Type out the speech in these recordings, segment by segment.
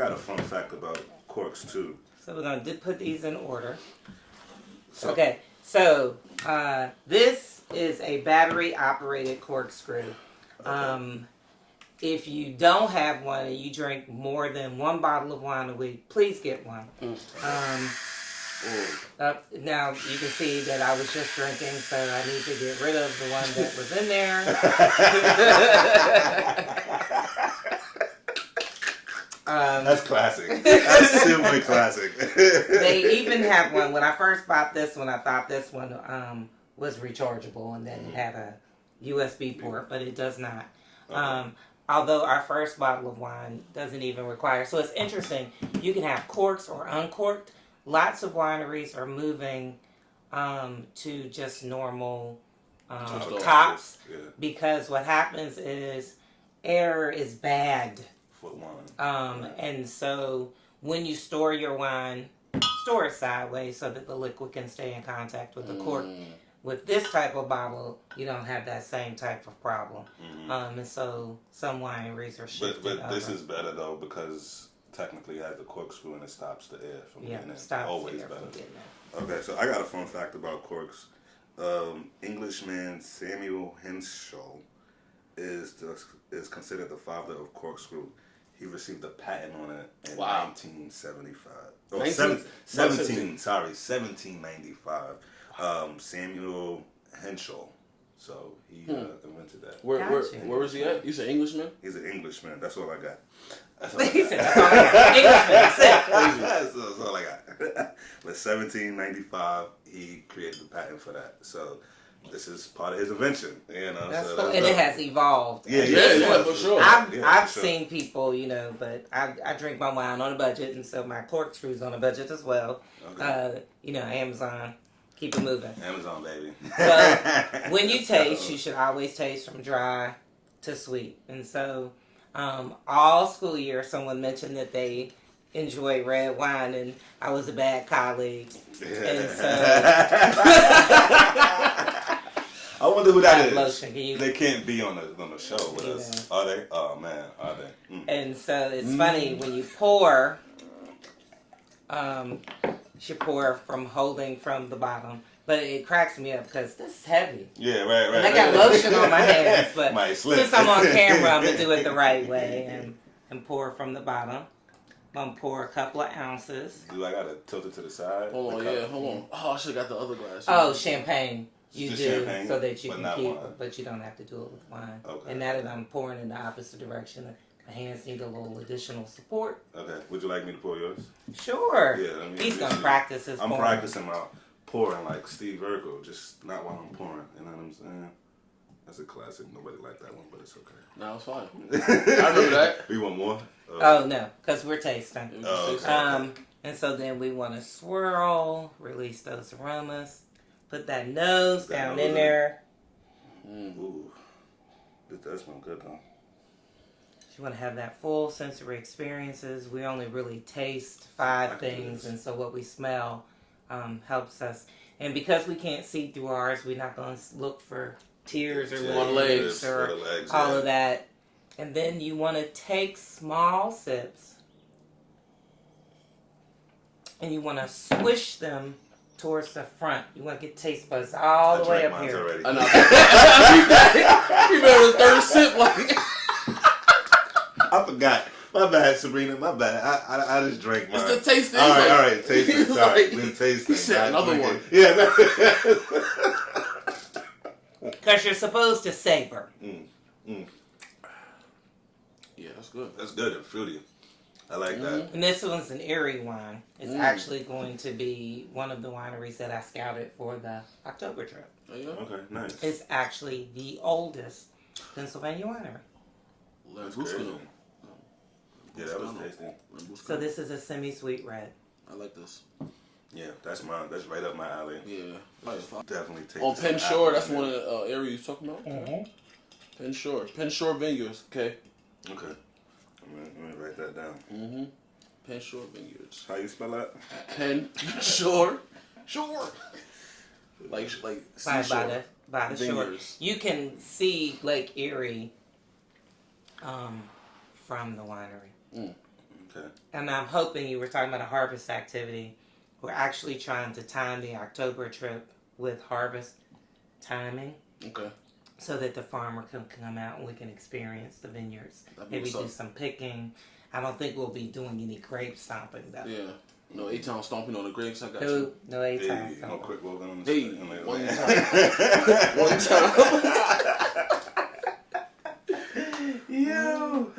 got a fun fact about corks too. So we're going to put these in order. Okay, so this is a battery-operated corkscrew. Okay. If you don't have one and you drink more than one bottle of wine a week, please get one. Now you can see that I was just drinking, so I need to get rid of the one that was in there. That's classic. That's super classic. They even have one. When I first bought this one, I thought this one was rechargeable and then it had a USB port, but it does not. Okay. Although our first bottle of wine doesn't even require. So it's interesting. You can have corks or uncorked. Lots of wineries are moving to just normal tops because what happens is air is bad. For wine. And so when you store your wine, store it sideways so that the liquid can stay in contact with the cork. With this type of bottle, you don't have that same type of problem. And so some wineries are shifting But this is better though because technically it has the corkscrew and it stops the air from getting in. Stops Always the air better. from getting in. Okay, so I got a fun fact about corks. Englishman Samuel Henshaw is considered the father of corkscrew. He received a patent on it in 1975. Oh, 1795. Samuel Henshaw. So he invented that. Where was he at? He's an Englishman? He's an Englishman. That's all I got. That's all I got. That's all I got. But 1795, he created the patent for that. So this is part of his invention, you know. That's cool. And it has evolved. Yeah, for sure. I've seen people, but I drink my wine on a budget, and so my corkscrew's on a budget as well. Okay. Amazon, keep it moving. Amazon, baby. So when you taste, you should always taste from dry to sweet. And so all school year, someone mentioned that they enjoy red wine, and I was a bad colleague. And so I wonder who that is. Lotion. They can't be on the show with us. Are they? Oh man, are they? And so it's funny when you pour. You should pour from holding from the bottom, but it cracks me up because this is heavy. Yeah, right. And I got lotion on my hands, but since I'm on camera, I'm gonna do it the right way and pour from the bottom. I'm gonna pour a couple of ounces. Do I gotta tilt it to the side? Hold on. Oh, I should have got the other glass. Oh, champagne. You Just do champagne, so that you but can not keep, wine. but you don't have to do it with wine. Okay. And now that I'm pouring in the opposite direction, my hands need a little additional support. Okay. Would you like me to pour yours? Sure. Yeah. He's gonna practice his pouring. I'm practicing my pouring like Steve Urkel, just not while I'm pouring. You know what I'm saying? That's a classic. Nobody liked that one, but it's okay. No, it's fine. I remember that. We want more? Oh no, because we're tasting. Okay. And so then we want to swirl, release those aromas, put that nose down in there. Ooh, this does smell good though. You want to have that full sensory experiences. We only really taste 5 things, and so what we smell helps us. And because we can't see through ours, we're not going to look for tears or legs or all of that. And then you want to take small sips and you want to swish them towards the front. You want to get taste buds all the way up here. Already. I know. You better the third sip like. I forgot. My bad, Sabrina. My bad. I just drank mine. It's the tasting. All right. Tasting. Sorry. We're tasting. He said another one. Yeah. Because you're supposed to savor. Yeah, that's good. That's good and fruity. I like that. And this one's an Erie wine. It's actually going to be one of the wineries that I scouted for the October trip. Oh, yeah? Okay, nice. It's actually the oldest Pennsylvania winery. That's crazy. Yeah, that was tasty. So this is a semi-sweet red. I like this. Yeah, that's mine. That's right up my alley. Yeah. Definitely tasty. On Penn Shore, that's one of the areas you was talking about? Mm-hmm. Penn Shore Vineyards, okay? Okay. Let me write that down. Mm-hmm. Penn Shore Vineyards. How you spell that? Penn Shore. Shore. Like seashore. By the shore. You can see Lake Erie from the winery. Okay. Okay. And I'm hoping you were talking about a harvest activity. We're actually trying to time the October trip with harvest timing. Okay. So that the farmer can come out and we can experience the vineyards. Maybe do some picking. I don't think we'll be doing any grape stomping though. Yeah. No A-Town stomping on the grapes. I got No, you. no A-Town Hey, no quick walking on the Hey, street. one time. Yo,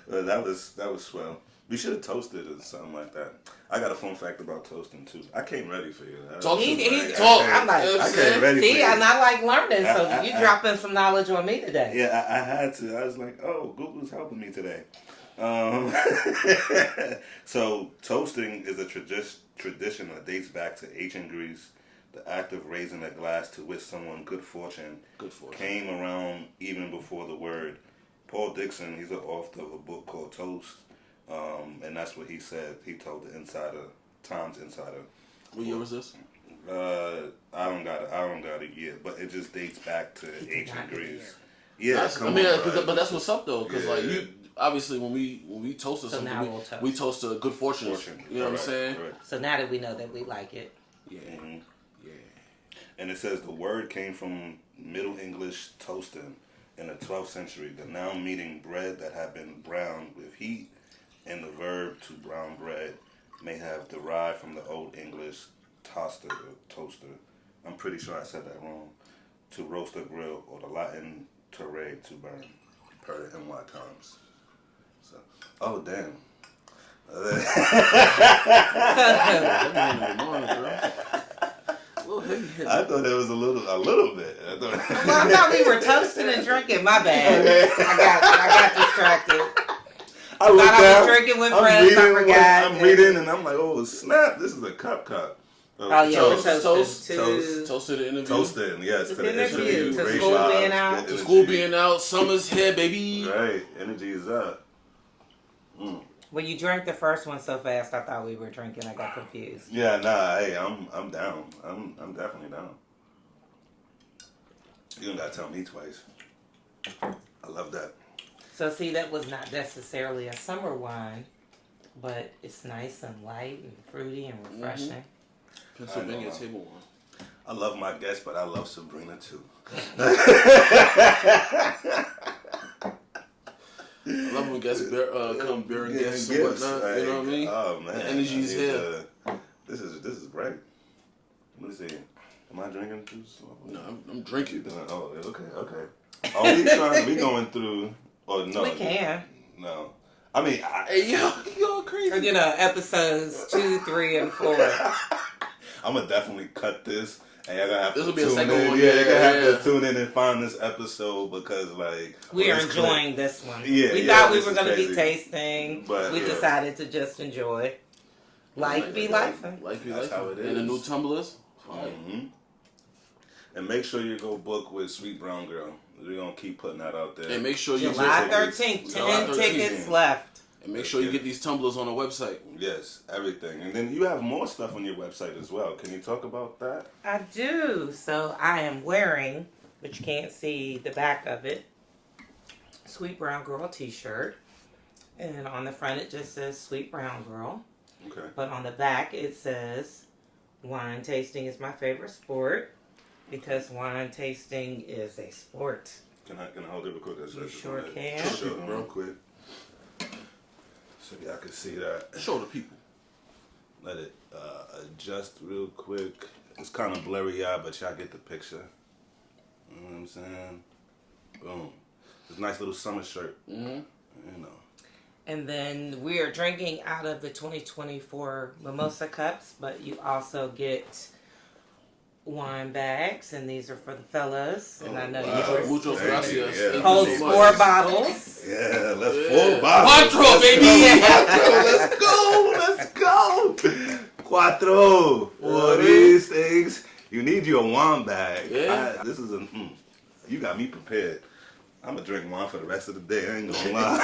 well, that was swell. We should have toasted or something like that. I got a fun fact about toasting too. I came ready for you. Talk to me. Talk. I'm like, I came ready for you. see, and I like learning, so you dropping some knowledge on me today. Yeah, I had to. I was like, oh, Google's helping me today. So toasting is a tradition that dates back to ancient Greece. The act of raising a glass to wish someone good fortune came around even before the word. Paul Dixon, he's the author of a book called Toast, and that's what he said. He told the Times Insider. What year was this? I don't got it yet, but it just dates back to ancient Greece. Yeah, but that's what's up though, because like you obviously when we toasted something, we toast to good fortune. You know what I'm saying? Correct. So now that we know that we like it, yeah. And it says the word came from Middle English toasting in the 12th century, the noun meaning bread that had been browned with heat, and the verb to brown bread may have derived from the Old English toaster. I'm pretty sure I said that wrong. To roast or grill, or the Latin terre, to burn, per NY Times. So, oh damn. I thought it was a little bit. Well, I thought we were toasting and drinking. My bad. Okay. I got distracted. I was drinking with friends. I forgot. I'm reading and I'm like, oh snap! This is a cup. Oh yeah, toast to the interview. Toasting, yes, to the interview. To school being out. To school being out. Summer's here, baby. Right, energy is up. When you drank the first one so fast, I thought we were drinking. I got confused. Yeah, nah. Hey, I'm down. I'm definitely down. You don't gotta tell me twice. I love that. So see, that was not necessarily a summer wine, but it's nice and light and fruity and refreshing. Pennsylvania table wine. I love my guests, but I love Sabrina too. I love when guests come bearing gifts and whatnot. Like, you know what I mean? Oh man, the energy's here. This is great. Let me see. Am I drinking juice? No, I'm drinking. Oh, okay. Are we going through? Oh no, we can. No, I mean, hey y'all crazy. You know, episodes 2, 3, and 4. I'm gonna definitely cut this. And y'all gonna have this to will be a tune second in. one. Yeah, you're gonna have to tune in and find this episode because we are enjoying this one. Yeah, we thought we were gonna be tasting, but we decided to just enjoy. Life be life. Life be life. That's how it is. And the new tumblers. Mm-hmm. And make sure you go book with Sweet Brown Girl. We're gonna keep putting that out there. And make sure you July 13th, 10 tickets left. And make sure you get these tumblers on the website. Yes, everything. And then you have more stuff on your website as well. Can you talk about that? I do. So I am wearing, but you can't see the back of it, Sweet Brown Girl t-shirt. And on the front it just says Sweet Brown Girl. Okay. But on the back it says wine tasting is my favorite sport because wine tasting is a sport. Can I hold it real quick? You sure can. Show it real quick. So y'all can see that. Show the people. Let it adjust real quick. It's kind of blurry, y'all, but y'all get the picture. You know what I'm saying? Boom. It's a nice little summer shirt. Mm-hmm. You know. And then we are drinking out of the 2024 mimosa cups, but you also get wine bags, and these are for the fellas. And I know yours Muchos gracias. holds 4 bottles. Yeah, let's 4 bottles. Quattro, baby. Let's go. Quattro. For these things, you need your wine bag. Yeah. This is you got me prepared. I'm gonna drink wine for the rest of the day. I ain't gonna lie.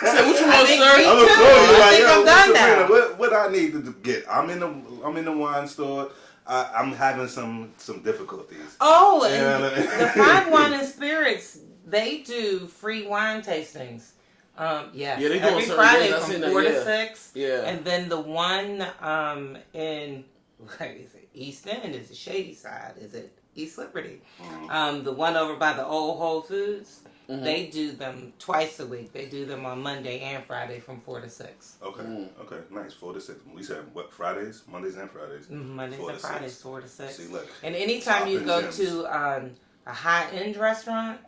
Say what you want, sir? I'm gonna call you like, I'm done now. What I need to get? I'm in the wine store. I'm having some difficulties. Oh, and the Fine Wine and Spirits, they do free wine tastings. Yes. Yeah, they do every on Friday days. from 4 to 6. Yeah. And then the one in, is it East End? Is it Shady Side? Is it East Liberty? Mm-hmm. The one over by the old Whole Foods. Mm-hmm. They do them twice a week. They do them on Monday and Friday from 4 to 6. Okay. Okay. Nice. 4 to 6. We said what? Fridays, Mondays and Fridays. Mondays and Fridays, 4 to 6. See, look. And anytime you go to a high-end restaurant,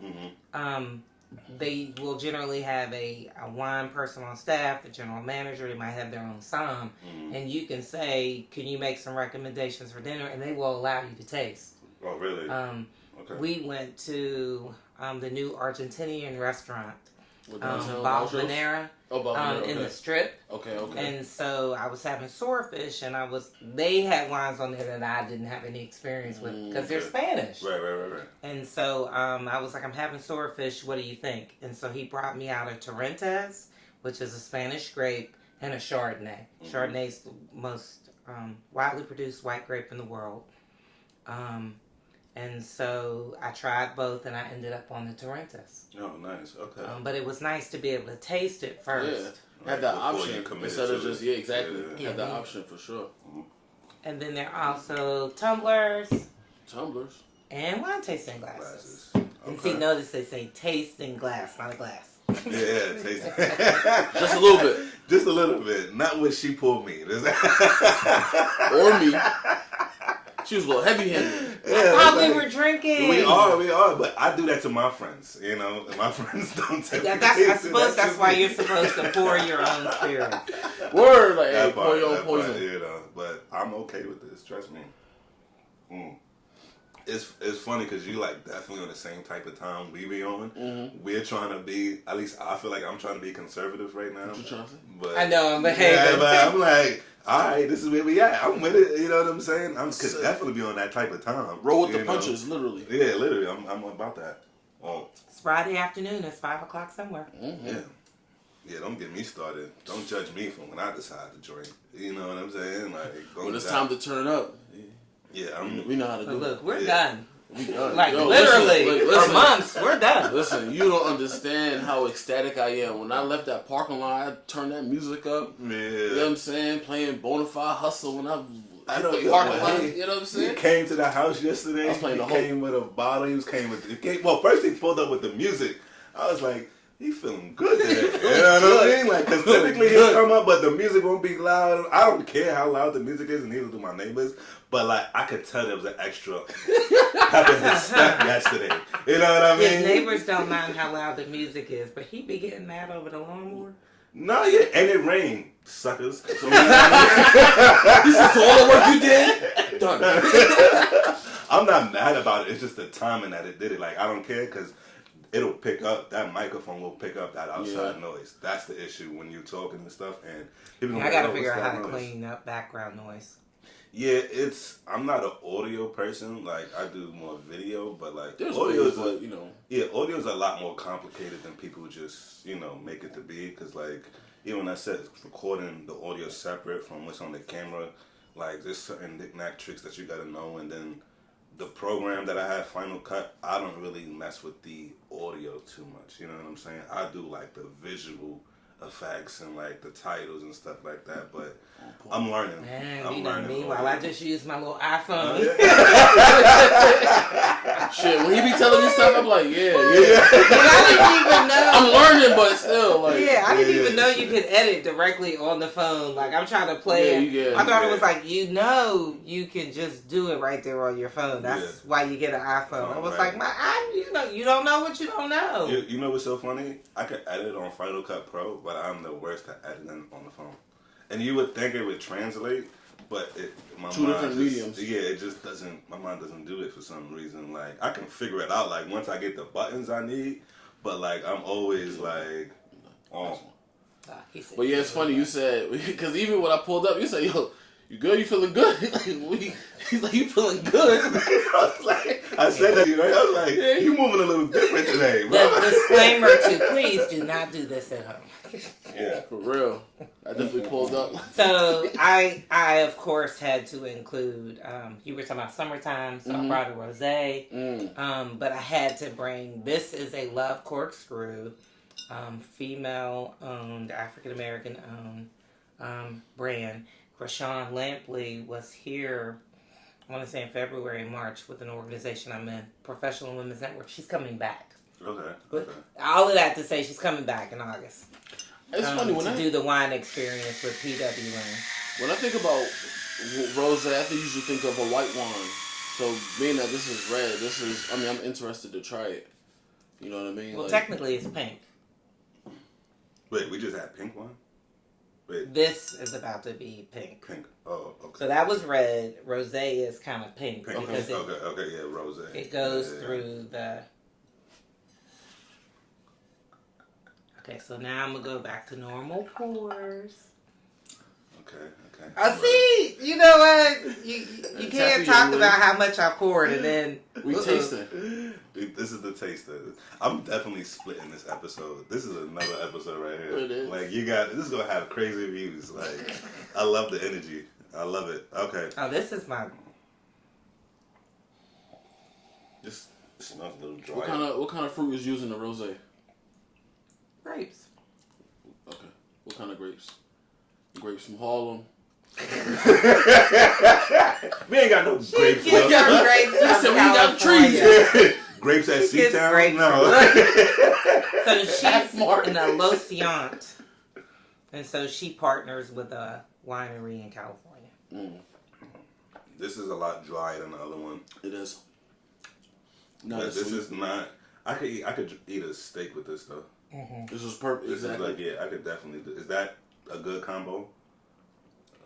they will generally have a wine person on staff, the general manager. They might have their own somm, and you can say, "Can you make some recommendations for dinner?" And they will allow you to taste. Oh, really? Okay. We went to the new Argentinian restaurant, Balvanera. In the Strip. Okay. And so I was having swordfish, and they had wines on there that I didn't have any experience with because they're Spanish. Right. And so I was like, I'm having swordfish. What do you think? And so he brought me out a Torrentes, which is a Spanish grape, and a Chardonnay. Chardonnay's the most widely produced white grape in the world. And so I tried both, and I ended up on the Torrentes. Oh, nice. Okay. But it was nice to be able to taste it first. Yeah. Have that option instead of just exactly. Yeah. Have that option for sure. And then there are also tumblers. And wine tasting glasses. Okay. And see, notice they say tasting glass, not a glass. Yeah, tasting. Just a little bit. Just a little bit. Not what she pulled me. Or me. She was a little heavy-handed. Yeah, I thought we were drinking. We are, but I do that to my friends. You know, my friends don't take I suppose that's why you're supposed to pour your own spirit. Word, like, hey, pour your own poison. You know, but I'm okay with this. Trust me. It's funny because you like definitely on the same type of time we be on. We're trying to be, at least I feel like I'm trying to be conservative right now. What you trying to say? But I know I'm behaving. Yeah, but I'm like, all right, this is where we at. I'm with it. You know what I'm saying? I could definitely be on that type of time. Roll with the punches, literally. Yeah, literally. I'm about that. Oh. It's Friday afternoon. It's 5 o'clock somewhere. Yeah, don't get me started. Don't judge me from when I decide to drink. You know what I'm saying? Like, when it's time to turn up. Yeah, we know how to do it. Look, we're done. We done. Like, literally, listen, for months, we're done. Listen, you don't understand how ecstatic I am. When I left that parking lot, I turned that music up. Yeah. You know what I'm saying? Playing Bonafide Hustle when I know the parking lot. You know what I'm saying? He came to the house yesterday. I was playing he came with a bottle. Well, first he pulled up with the music. I was like, he feeling good today. You know what I mean? Like, because typically he'll come up, but the music won't be loud. I don't care how loud the music is, and neither do my neighbors. But, like, I could tell there was an extra pep in his step yesterday. You know what I mean? His neighbors don't mind how loud the music is, but he be getting mad over the lawnmower. No, yeah, and it rained, suckers. So, this is all the work you did? Done. I'm not mad about it. It's just the timing that it did it. Like, I don't care, because it'll pick up, that microphone will pick up that outside noise. That's the issue when you're talking and stuff. And people I gotta figure out how to clean up background noise. Yeah, I'm not an audio person. Like, I do more video, but like, audio is audio is a lot more complicated than people just, make it to be. Because like, even when I said recording the audio separate from what's on the camera, like, there's certain knick-knack tricks that you gotta know. And then the program that I have, Final Cut, I don't really mess with the audio too much. You know what I'm saying? I do like the visual effects and like the titles and stuff like that, but I'm learning. Man, you know me, while I just use my little iPhone. Shit, when he be telling me stuff, I'm like, yeah. I didn't even know. I'm learning, but still, like. Yeah, I didn't even know you could edit directly on the phone. Like, I'm trying to play it. My daughter was like, you can just do it right there on your phone. That's why you get an iPhone. I was like, you don't know what you don't know. You know what's so funny? I could edit on Final Cut Pro, but I'm the worst at editing on the phone. And you would think it would translate, but two different mediums. Yeah, it just doesn't. My mind doesn't do it for some reason. Like, I can figure it out. Like, once I get the buttons I need, but like, I'm always like, oh. But yeah, it's funny you said, because even when I pulled up, you said, yo, you good? You feeling good? He's like, you feeling good? I said that, right? I was like, you moving a little different today, bro. The disclaimer to please do not do this at home. Yeah, for real. I definitely pulled up. So I of course had to include, you were talking about summertime, so I brought a rosé. But I had to bring, this is a Love Corkscrew. female-owned, African-American-owned brand. Rashawn Lampley was here, I want to say in February and March, with an organization I'm in, Professional Women's Network. She's coming back. Okay. All of that to say she's coming back in August. It's funny when do the wine experience with PWN. When I think about rosé, I usually think of a white wine. So being that this is red, I'm interested to try it. You know what I mean? Well, technically it's pink. Wait, we just had pink wine? Wait. This is about to be pink. Pink. Oh, okay. So that was red. Rosé is kind of pink. Pink. Because Okay, yeah, rosé. It goes through the... Okay, so now I'm going to go back to normal pours. Okay. See, you know what? You can't talk about how much I poured and then... We tasted. This is the taster. I'm definitely splitting this episode. This is another episode right here. It is. Like, this is going to have crazy views. Like, I love the energy. I love it. Okay. Oh, this is my... This smells a little dry. What kind of fruit is used in the rosé? Grapes. Okay. What kind of grapes? Grapes from Harlem. We ain't got no grapes. Grapes. Listen, we got trees. Grapes at Seatown? No. So she's in a L'Océan, and so she partners with a winery in California. This is a lot drier than the other one. It is. But this is not. I could eat a steak with this though. Mm-hmm. This is perfect. This is like I could definitely do. Is that a good combo?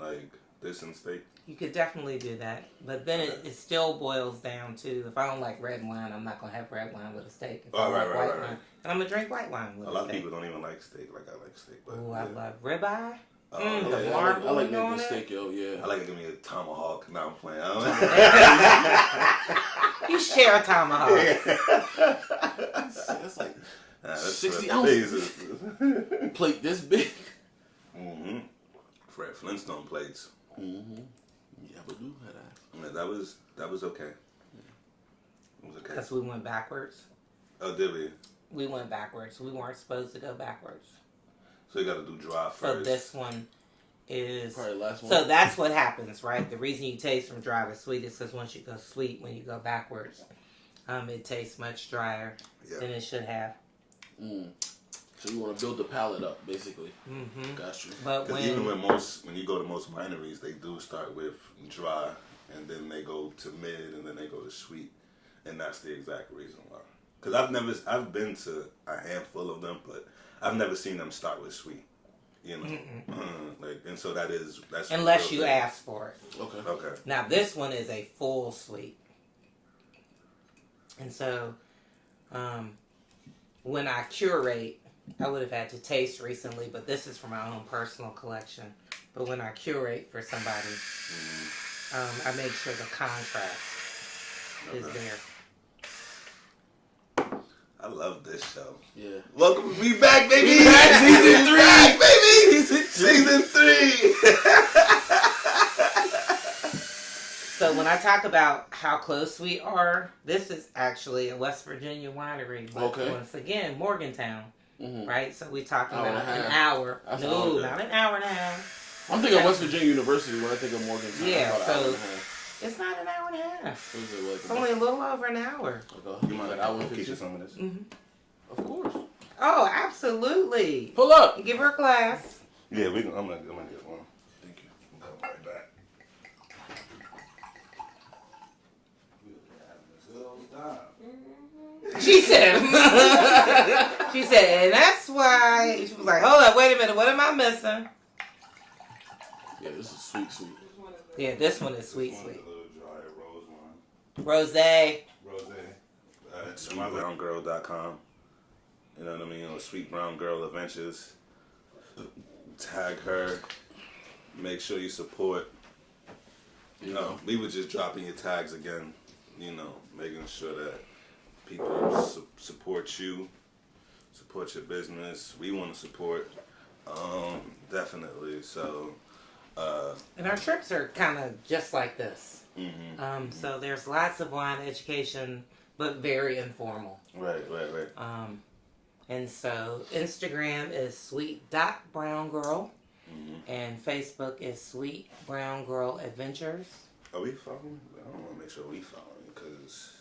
Like this and steak? You could definitely do that, but then it still boils down to if I don't like red wine, I'm not gonna have red wine with a steak. If I like white wine, and I'm gonna drink white wine with a steak. A lot of people don't even like steak. Like I like steak. Oh, I love ribeye. The marble I like on making it. steak, yo. Yeah. I like to give me a tomahawk. Now I'm playing. You share a tomahawk. That's like that's 60 ounces. Plate this big. Mm-hmm. Fred Flintstone plates. Mm-hmm. Yeah, but do that. Yeah, that was okay. It was okay. Because we went backwards. Oh, did we? We went backwards. We weren't supposed to go backwards. So you got to do dry first. So this one is... Probably the last one. So that's what happens, right? The reason you taste from dry to sweet is because once you go sweet, when you go backwards, it tastes much drier than it should have. So you want to build the palate up, basically. Mm-hmm. Got you. But when you go to most wineries, they do start with dry, and then they go to mid, and then they go to sweet, and that's the exact reason why. Because I've been to a handful of them, but I've never seen them start with sweet. You know, and so that's unless you ask for it. Okay. Now this one is a full sweet, and so when I curate, I would have had to taste recently, but this is for my own personal collection. But when I curate for somebody, I make sure the contrast is there. I love this show. Yeah. Welcome to be back, baby. We back, season 3, back, baby. Season 3. So when I talk about how close we are, this is actually a West Virginia winery. But once again, Morgantown. Mm-hmm. Right? So we're talking about an hour. No, not an hour and a half. I'm thinking of West Virginia University when I think of Morgantown. Yeah, so it's not an hour and a half. What is it, like it's only a little over an hour. You mind like I will teach you some of this? Mm-hmm. Of course. Oh, absolutely. Pull up. Give her a glass. Yeah, I'm gonna get one. Thank you. I'll come right back. She said, and that's why. She was like, hold up, wait a minute, what am I missing? Yeah, this is sweet. Yeah, this one is sweet. A little dry rose wine. Rosé. SweetBrownGirl.com. You know what I mean? Or Sweet Brown Girl Adventures. Tag her. Make sure you support. You know, we were just dropping your tags again. You know, making sure that people support you, support your business. We want to support, definitely. So, and our trips are kind of just like this. Mm-hmm. So there's lots of wine education, but very informal. Right. And so Instagram is sweet.browngirl. And Facebook is Sweet Brown Girl Adventures. Are we following? I don't want to make sure we following because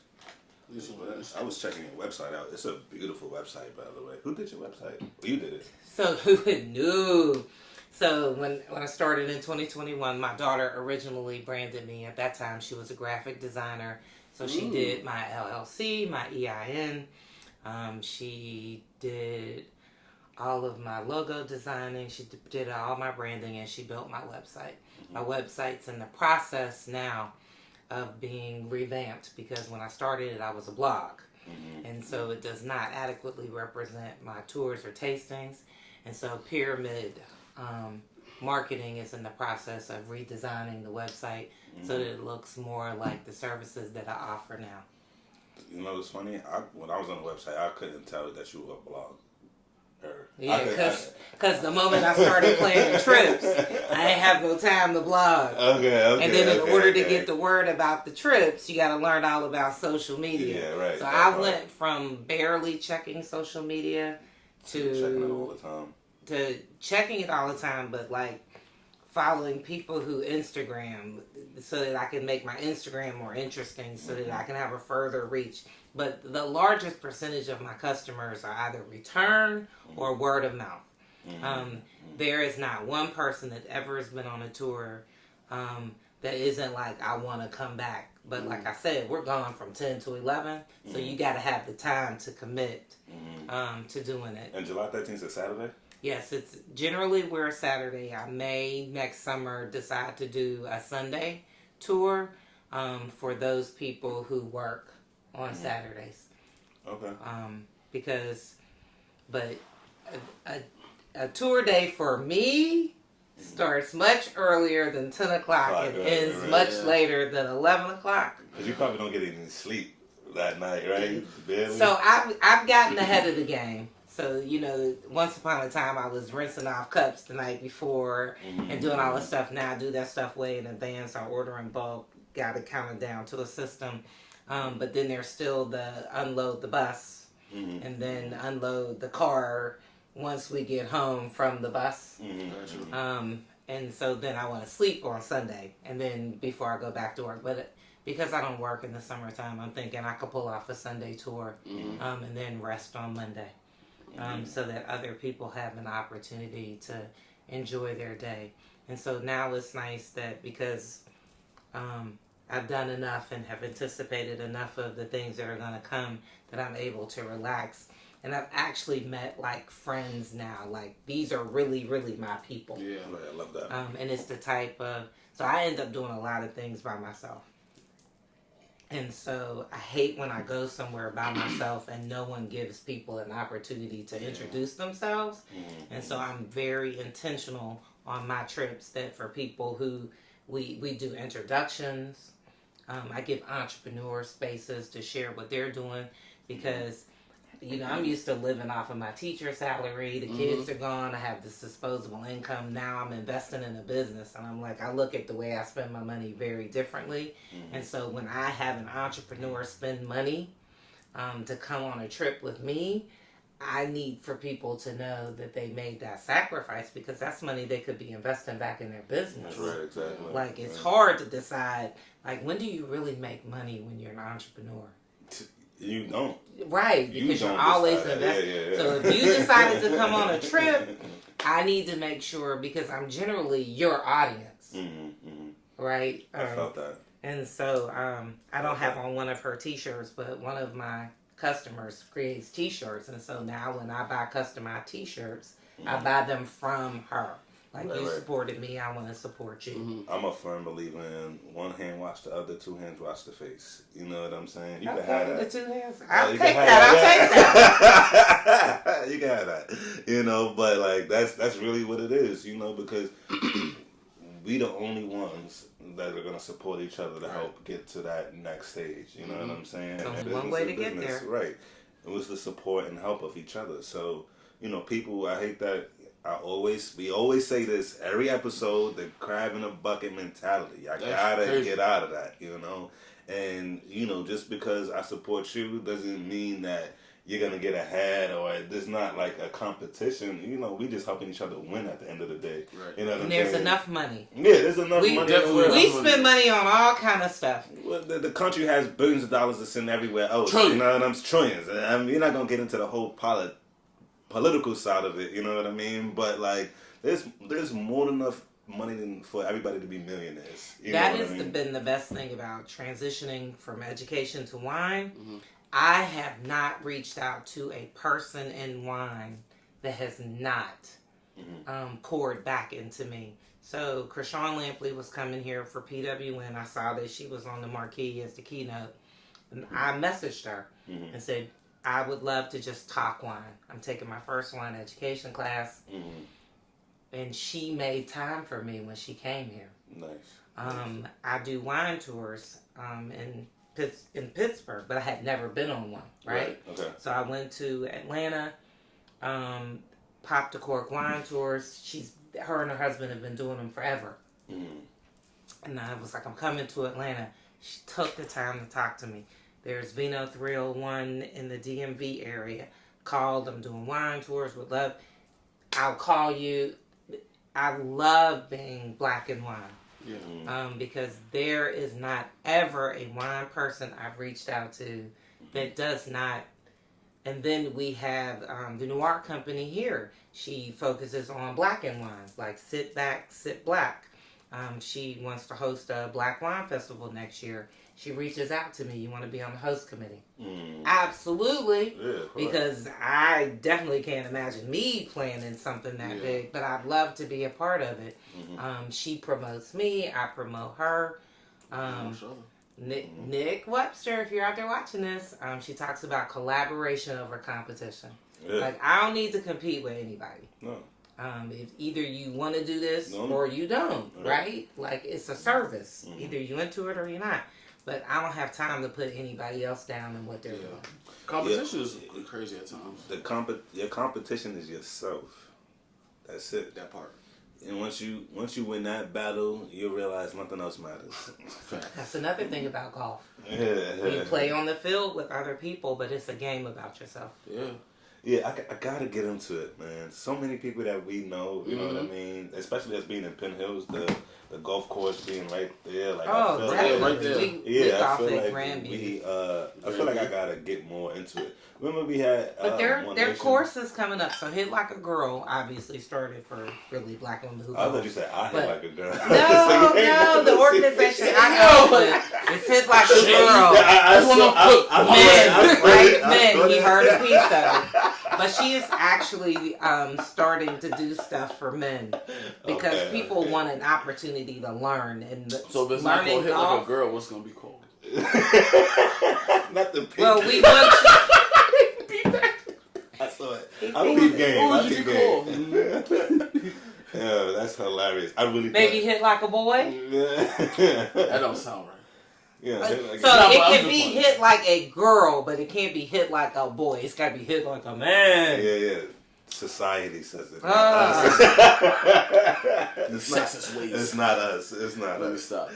I was checking your website out. It's a beautiful website, by the way. Who did your website? Well, you did it. So who knew? So when I started in 2021, my daughter originally branded me. At that time, she was a graphic designer. So she did my LLC, my EIN. She did all of my logo designing. She did all my branding, and she built my website. My website's in the process now of being revamped because when I started it, I was a blog. And so it does not adequately represent my tours or tastings. And so Pyramid Marketing is in the process of redesigning the website so that it looks more like the services that I offer now. You know what's funny? When I was on the website, I couldn't tell that you were a blog. Yeah, because the moment I started planning trips, I ain't have no time to blog. Okay. And then in order to get the word about the trips, you got to learn all about social media. Yeah, right. So I went from barely checking social media to checking it all the time. To checking it all the time, but like following people who Instagram so that I can make my Instagram more interesting so that I can have a further reach. But the largest percentage of my customers are either return or word of mouth. There is not one person that ever has been on a tour that isn't like, I want to come back. But like I said, we're going from 10 to 11, so you got to have the time to commit to doing it. And July 13th is a Saturday? Yes, it's generally we're a Saturday. I may next summer decide to do a Sunday tour for those people who work on Saturdays. Okay. But a tour day for me starts much earlier than 10 o'clock and ends much later than 11 o'clock. Because you probably don't get any sleep that night, right? Barely. So I've gotten ahead of the game. So, once upon a time I was rinsing off cups the night before and doing all this stuff. Now I do that stuff way in advance. I order in bulk, got it counted down to a system. But then there's still the unload the bus and then unload the car once we get home from the bus. And so then I want to sleep on Sunday and then before I go back to work. But because I don't work in the summertime, I'm thinking I could pull off a Sunday tour and then rest on Monday. So that other people have an opportunity to enjoy their day. And so now it's nice that because I've done enough and have anticipated enough of the things that are going to come that I'm able to relax. And I've actually met like friends now. Like these are really, really my people. Yeah, I love that. And it's the type of, so I end up doing a lot of things by myself. And so I hate when I go somewhere by myself and no one gives people an opportunity to introduce themselves. And so I'm very intentional on my trips that for people who we do introductions. I give entrepreneurs spaces to share what they're doing because, I'm used to living off of my teacher salary. The kids are gone. I have this disposable income. Now I'm investing in a business. And I'm like, I look at the way I spend my money very differently. And so when I have an entrepreneur spend money to come on a trip with me, I need for people to know that they made that sacrifice because that's money they could be investing back in their business. Right, exactly. Like, it's hard to decide, like, when do you really make money when you're an entrepreneur? You don't. Right, because you're always investing. Yeah. So if you decided to come on a trip, I need to make sure because I'm generally your audience. Right? I felt that. And so I don't have on one of her t-shirts, but one of my customers creates t-shirts. And so now when I buy customized t-shirts, I buy them from her. Like, you supported me, I want to support you. I'm a firm believer in one hand wash the other, two hands wash the face. You know what I'm saying? You can have that. The two hands. I'll take that. You can have that. But like that's really what it is, because we the only ones that are gonna support each other to help get to that next stage. You know what I'm saying? So one way to get there. Right. It was the support and help of each other. So, people, I hate that. We always say this every episode, the crab in a bucket mentality. I gotta get out of that, And, just because I support you doesn't mean that, you're gonna get ahead, or there's not like a competition. You know, we just helping each other win at the end of the day. Right. You know what And I'm there's saying? enough money. Yeah, there's enough money. definitely- We spend money on all kind of stuff. Well, the country has billions of dollars to send everywhere else. Trillions. You know what I'm saying? Trillions. I mean, you're not gonna get into the whole political side of it. You know what I mean? But like, there's more than enough money for everybody to be millionaires. You know That what has I mean? been the best thing about transitioning from education to wine. Mm-hmm. I have not reached out to a person in wine that has not poured back into me. So Krishan Lampley was coming here for PWN. I saw that she was on the marquee as the keynote. And I messaged her and said, I would love to just talk wine. I'm taking my first wine education class. And she made time for me when she came here. Nice. I do wine tours in Pittsburgh, but I had never been on one, right? Okay. So I went to Atlanta, popped the cork wine tours. Her and her husband have been doing them forever. And I was like, I'm coming to Atlanta. She took the time to talk to me. There's Vino 301 in the DMV area. Called, I'm doing wine tours, would love. I'll call you. I love being black in wine. Yeah. Because there is not ever a wine person I've reached out to that does not. And then we have the Noir Company here. She focuses on black and wines, like Sit Back, Sit Black. She wants to host a Black Wine Festival next year. She reaches out to me. You want to be on the host committee? Absolutely. Yeah, because I definitely can't imagine me planning something that big, but I'd love to be a part of it. She promotes me. I promote her. Nick Webster, if you're out there watching this, she talks about collaboration over competition. Yeah. Like, I don't need to compete with anybody. No. If either you want to do this or you don't, right? Like, it's a service. Either you into it or you're not. But I don't have time to put anybody else down in what they're doing. Competition is crazy at times. Your competition is yourself. That's it. That part. And once you win that battle, you'll realize nothing else matters. That's another thing about golf. Yeah. You play on the field with other people, but it's a game about yourself. Yeah. Yeah, I gotta get into it, man. So many people that we know, you know what I mean? Especially us being in Penn Hills, the golf course being right there. Like, I feel definitely. right there. We I golf feel at like Grandview. I feel like I gotta get more into it. Remember we had But their Nation? course is coming up. So Hit Like a Girl obviously started for really black women who I golf. thought you said I hit like a girl. No, the organization I go with is Hit Like a Girl. Men. He heard a piece of it. But she is actually starting to do stuff for men because people want an opportunity to learn. And So if it's not learning called Hit golf, Like a Girl, what's going to be called? Not the pink. well, we want I saw it. I peep game. What I would you peep call? game. Yeah, that's hilarious. I really maybe hit like a boy. That don't sound right. Yeah. So Like, it I'm can just be wondering. hit like a girl, but it can't be hit like a boy. It's got to be hit like a man. yeah. Society says it. The sexist ways. It's not us. It's not Let me us. stop.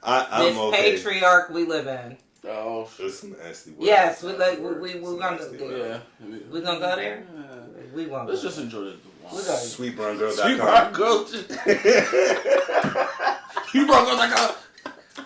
I'm This okay. patriarch we live in. Oh, It's nasty. Word. Yes, It's we're nasty gonna word. It's go nasty there. word. yeah. We gonna go there? We won't. Let's go just there. enjoy the wine. We're going. Sweetbrown Sweet rock girl. Sweet rock girl like a.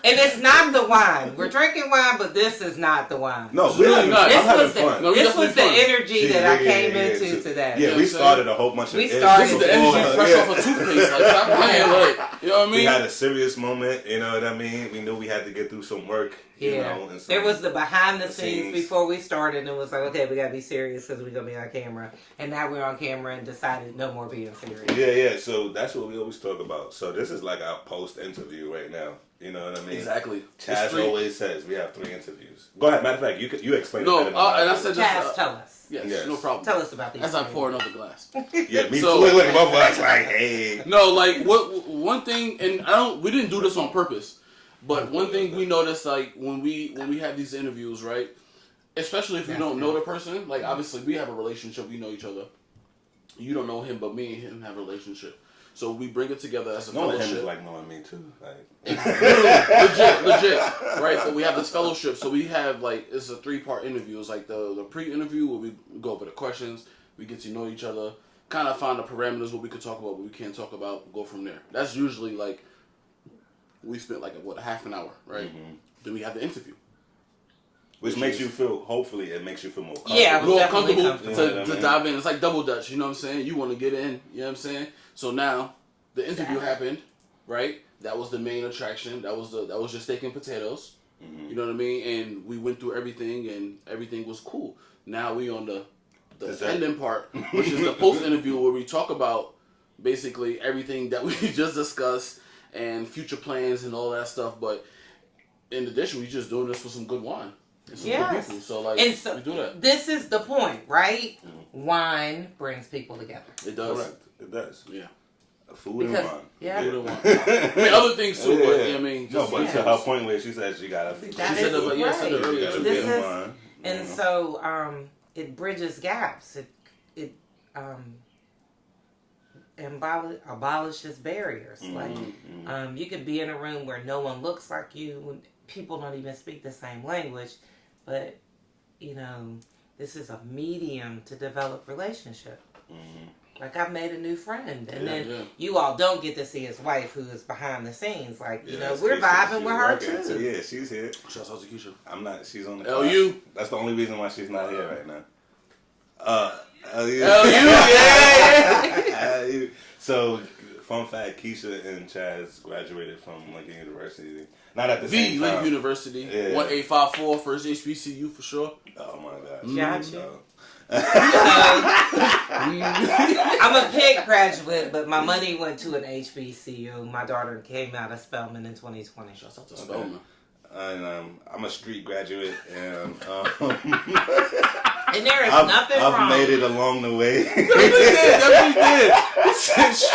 And it's not the wine. We're drinking wine, but this is not the wine. No, It's we're really not. not. I'm having This fun. No, was the definitely fun. energy that I came into so- today. Yeah, You we know started a whole bunch of. We energy started- This is the before, energy fresh off of toothpaste. Like, stop playing. Like, you know what I mean? We had a serious moment, you know what I mean? We knew we had to get through some work, you Yeah. know. And some, There was the behind the the scenes scenes. before we started, and it was like, okay, we gotta be serious because we're gonna be on camera. And now we're on camera and decided no more being serious. Yeah. So that's what we always talk about. So this is like our post interview right now. You know what I mean? Exactly. Chaz It's free. always says we have 3 interviews. Go ahead. Matter of fact, you explain. No, it better than and I do. said Chaz, this. tell us. Yes, Yes. no problem. Tell us about these. As I things. pour another glass. Yeah, me So- too. Look, both of us like, hey. No, like one thing, and we didn't do this on purpose, but one thing we noticed, like when we have these interviews, right? Especially if you don't know the person, like obviously we have a relationship, we know each other. You don't know him, but me and him have a relationship. So we bring it together as a Knowing him fellowship. is like knowing me too. Like legit, right? But we have this fellowship, so we have like it's a 3-part interview. It's like the pre-interview where we go over the questions, we get to know each other, kind of find the parameters what we could talk about, what we can't talk about, go from there. That's usually like we spent like a half an hour, right? Mm-hmm. Then we have the interview. Which makes you feel, hopefully, it makes you feel more comfortable. Yeah, more comfortable to dive in. It's like double dutch, you know what I'm saying? You want to get in, you know what I'm saying? So now, the interview happened, right? That was the main attraction. That was your steak and potatoes. Mm-hmm. You know what I mean? And we went through everything, and everything was cool. Now we on the ending part, which is the post-interview where we talk about basically everything that we just discussed and future plans and all that stuff. But in addition, we just doing this for some good wine. Yes. Good people. So like we do that. This is the point, right? Mm-hmm. Wine brings people together. It does. Correct. It does. Yeah. Food and wine. Yeah. Food and wine. I mean other things too, but you know what I mean. No, but to her point where she says she got to That is right. And mm-hmm. so it bridges gaps. It abolishes barriers. Mm-hmm. Like you could be in a room where no one looks like you. People don't even speak the same language, but you know, this is a medium to develop relationship. Mm-hmm. Like I made a new friend, and then you all don't get to see his wife, who is behind the scenes. Like you know, we're vibing with her too. So, yeah, she's here. Shout out to Keisha. I'm not. She's on the. LU. That's the only reason why she's not here right now. LU. Yeah. So, fun fact: Keisha and Chaz graduated from Lincoln University. Not at the same time. Lincoln University. Yeah. 1854, first HBCU for sure. Oh my gosh. Gotcha. I'm a Pitt graduate, but my money went to an HBCU. My daughter came out of Spelman in 2020. Shout out to Spelman. And I'm a street graduate, and and there is nothing wrong. I've made it along the way. Definitely did.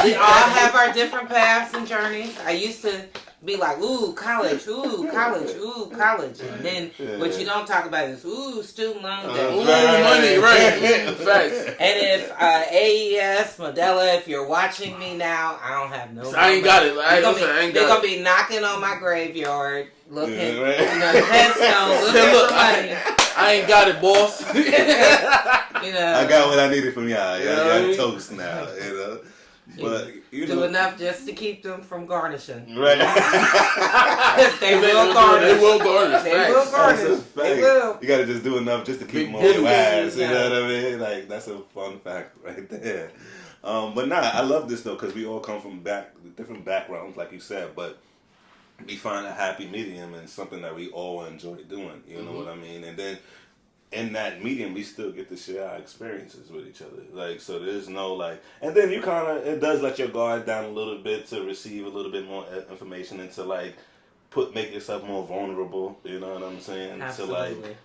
We all have our different paths and journeys. I used to be like, ooh, college, ooh, college, ooh, college. And then what you don't talk about is, ooh, student loan debt. Ooh, money, right. Facts. And if AES, Modella, if you're watching me now, I don't have no I ain't got it. They're going to be knocking on my graveyard, looking, headstone, looking for money. I ain't got it, boss. I got what I needed from y'all. Y'all toast now, you know. But you do enough just to keep them from garnishing. Right. They will garnish. They will garnish. They will garnish. They will. You gotta just do enough just to keep them on your ass. You know what I mean? Like that's a fun fact right there. But I love this though because we all come from different backgrounds, like you said, but we find a happy medium and something that we all enjoy doing. You know what I mean? And then in that medium, we still get to share our experiences with each other. Like, so there's no like, and then you it does let your guard down a little bit to receive a little bit more information and to like make yourself more vulnerable. You know what I'm saying? Absolutely. To like,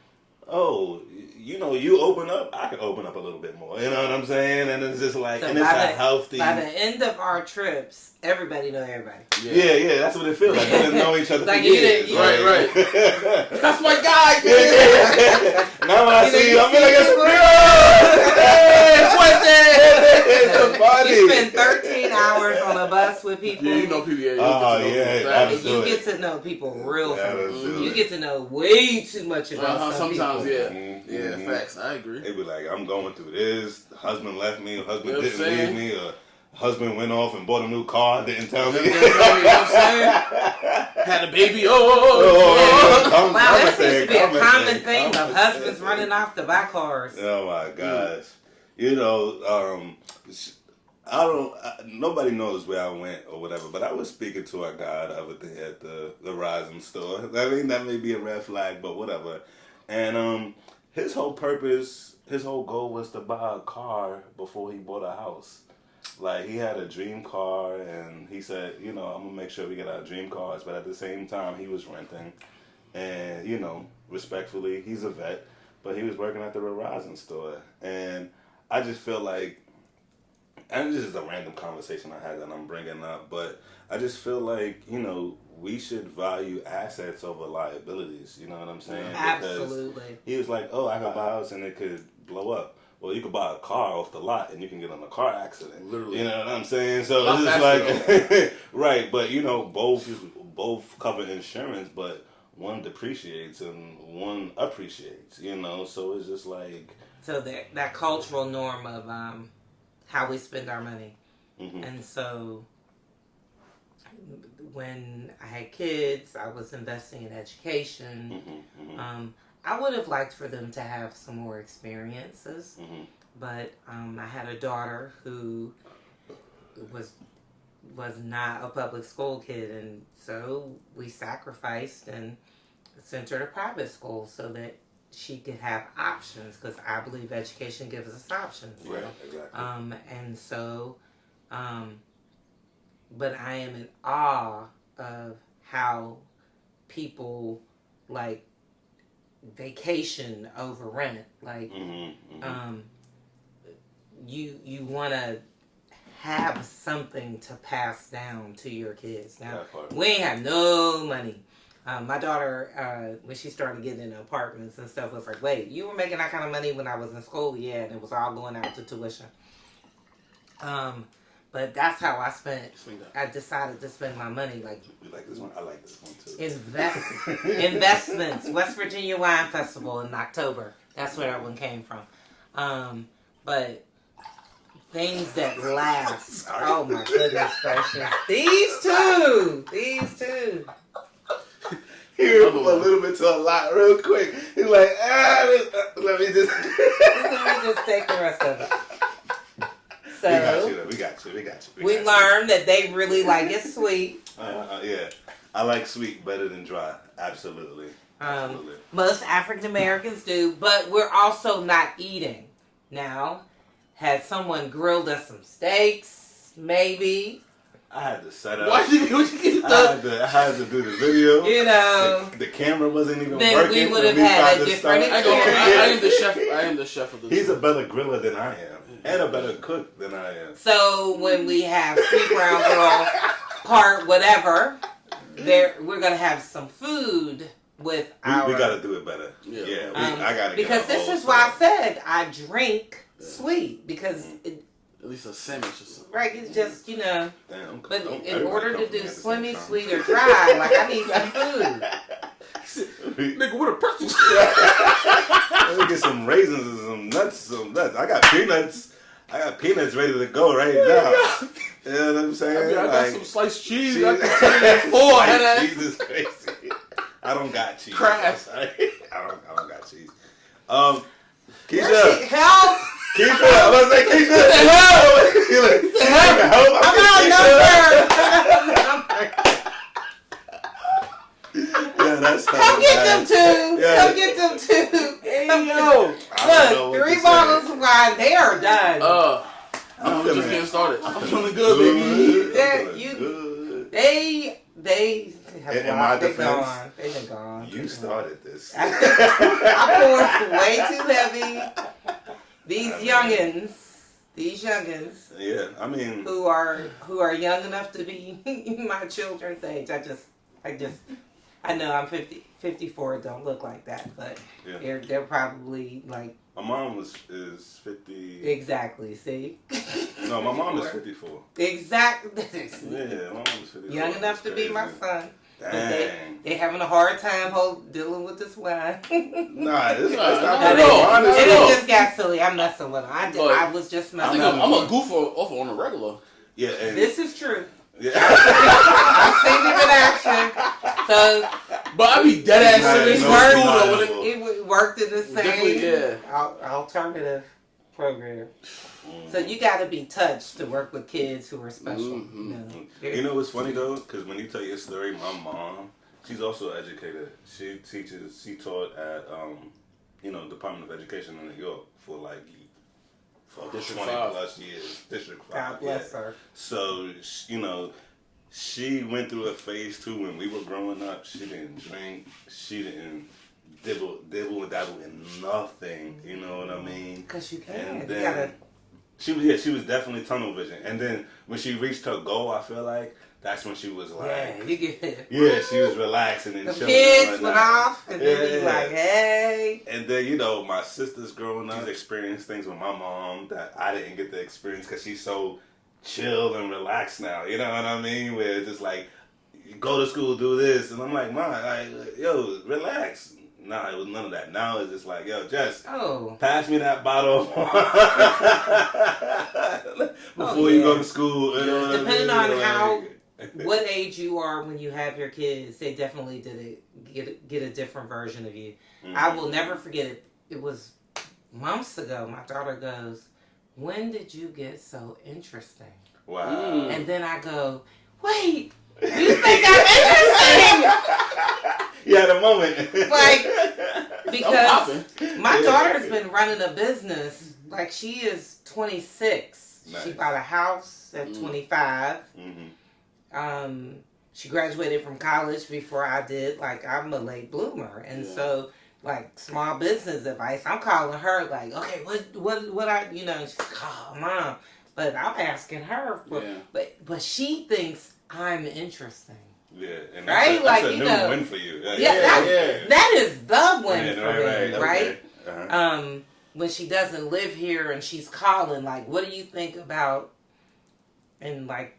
oh, you know, you open up, I can open up a little bit more. You know what I'm saying? And it's just like, so and it's a healthy. By the end of our trips, everybody know everybody. Yeah, that's what it feels like. We didn't know each other like for years. Right. That's my guy, man. Now when I see you, I'm like, it's funny. You spend 13 hours on a bus with people. Yeah, you know people. You get to know people real fast. You get to know way too much about some sometimes, people. Yeah, facts. I agree. They be like, I'm going through this. Husband left me. Husband didn't leave me. Or husband went off and bought a new car. Didn't tell me. You know what I'm saying? Had a baby. Wow, that seems to be a common thing of husbands running off to buy cars. Oh my gosh. You know, nobody knows where I went or whatever, but I was speaking to a guy the other day at the Verizon store. I mean, that may be a red flag, but whatever. And his whole purpose, his whole goal was to buy a car before he bought a house. Like, he had a dream car, and he said, you know, I'm going to make sure we get our dream cars. But at the same time, he was renting. And, you know, respectfully, he's a vet, but he was working at the Verizon store. And I just feel like, and this is a random conversation I had that I'm bringing up, but I just feel like, you know, we should value assets over liabilities. You know what I'm saying? Absolutely. Because he was like, oh, I could buy a house and it could blow up. Well, you could buy a car off the lot and you can get in a car accident. Literally. You know what I'm saying? So Not it's faster, just like, right, but both cover insurance, but one depreciates and one appreciates, so it's just like. So that cultural norm of how we spend our money. Mm-hmm. And so when I had kids, I was investing in education. Mm-hmm. Mm-hmm. I would have liked for them to have some more experiences, Mm-hmm. but I had a daughter who was not a public school kid, and so we sacrificed and sent her to private school so that she could have options, because I believe education gives us options. Right, exactly. And so, but I am in awe of how people like vacation over rent. Like, Mm-hmm. Mm-hmm. You want to have something to pass down to your kids. Now, we ain't have no money. My daughter, when she started getting into apartments and stuff, was like, wait, you were making that kind of money when I was in school? Yeah, and it was all going out to tuition. But that's how I decided to spend my money. Like, You like this one? I like this one too. Investments. West Virginia Wine Festival in October. That's where that one came from. But things that last. Oh my goodness gracious. These two. He went from a little bit to a lot real quick. He's like, let me just. Let me just take the rest of it. So We got you. We learned that they really like it sweet. Yeah, I like sweet better than dry. Absolutely. Most African Americans do, but we're also not eating. Now, had someone grilled us some steaks, maybe. I had to set up. Why did you get I had to do the video. The camera wasn't even then working. we would have had a different experience. I am the chef. I am the chef of the. He's a better griller than I am, and a better cook than I am. So when we have sweet brown girl part whatever, we're gonna have some food with our. We gotta do it better. Yeah, I gotta. Because this is why I said I drink sweet, because. At least a sandwich or something. Right, it's just, Damn, but in order to do slimmy, sweet, or dry, like, I need some food. Nigga, what a pretzel. Let me get some raisins and some nuts. I got peanuts ready to go right now. You know what I'm saying? I got some sliced cheese. I can cheese is crazy. I don't got cheese. Crap. I don't got cheese. Keisha. Help! Keisha, I was like, Keisha, help! I'm out Yeah, that's how. Come get them two. Hey, yo. Look, 3 bottles of wine. They are done. I'm just getting started. I'm feeling good, baby. They have in my defense, they've been gone. You started this. I poured way too heavy. These youngins. Yeah, I mean, who are young enough to be my children's age. I know I'm 54. Don't look like that, but they're probably like. My mom is 50. Exactly. See. No, my mom is 54. Exactly. Yeah, my mom is 54. Young enough to be my son. Dang. They having a hard time dealing with this wine. Nah, this is not and it just got silly. I'm messing with them. I was just messing with them. I'm a goof off on a regular. Yeah, and this is true. Yeah. I've seen him in action. So, but I be dead ass serious. It worked in the same alternative program. So you got to be touched to work with kids who are special. Mm-hmm. You know what's funny though? Because when you tell your story, my mom, she's also an educator. She taught at Department of Education in New York for 20 plus years. District 5. God bless her. So she went through a phase too when we were growing up. She didn't drink. She didn't dibble and dabble in nothing. You know what I mean? Because you can. And then, she was definitely tunnel vision. And then when she reached her goal, I feel like that's when she was like, yeah, you get yeah, she was relaxing and the chilling. kids went off, and then you Yeah. like, hey. And then, you know, my sister's growing up, she's experienced things with my mom that I didn't get to experience because she's so chill and relaxed now. You know what I mean? Where it's just like, you go to school, do this. And I'm like, Mom, like, yo, relax. Nah, it was none of that. Now it's just like, yo, Jess, pass me that bottle before you go to school. You know what Depending I mean? on how, what age you are when you have your kids, they definitely get a different version of you. Mm-hmm. I will never forget it. It was months ago. My daughter goes, "When did you get so interesting?" Wow. And then I go, "Wait, you think I'm interesting?" You had a moment. Like, because my daughter's been running a business. Like, she is 26. Nice. She bought a house at 25. Mm-hmm. She graduated from college before I did. Like, I'm a late bloomer. And so, like, small business advice, I'm calling her, like, okay, what I, you know, she's like, oh, Mom. But I'm asking her for, but she thinks I'm interesting. Yeah, and right? That's a new win for you. That is the win for me, right? Okay. Uh-huh. When she doesn't live here and she's calling, like, what do you think about? And like,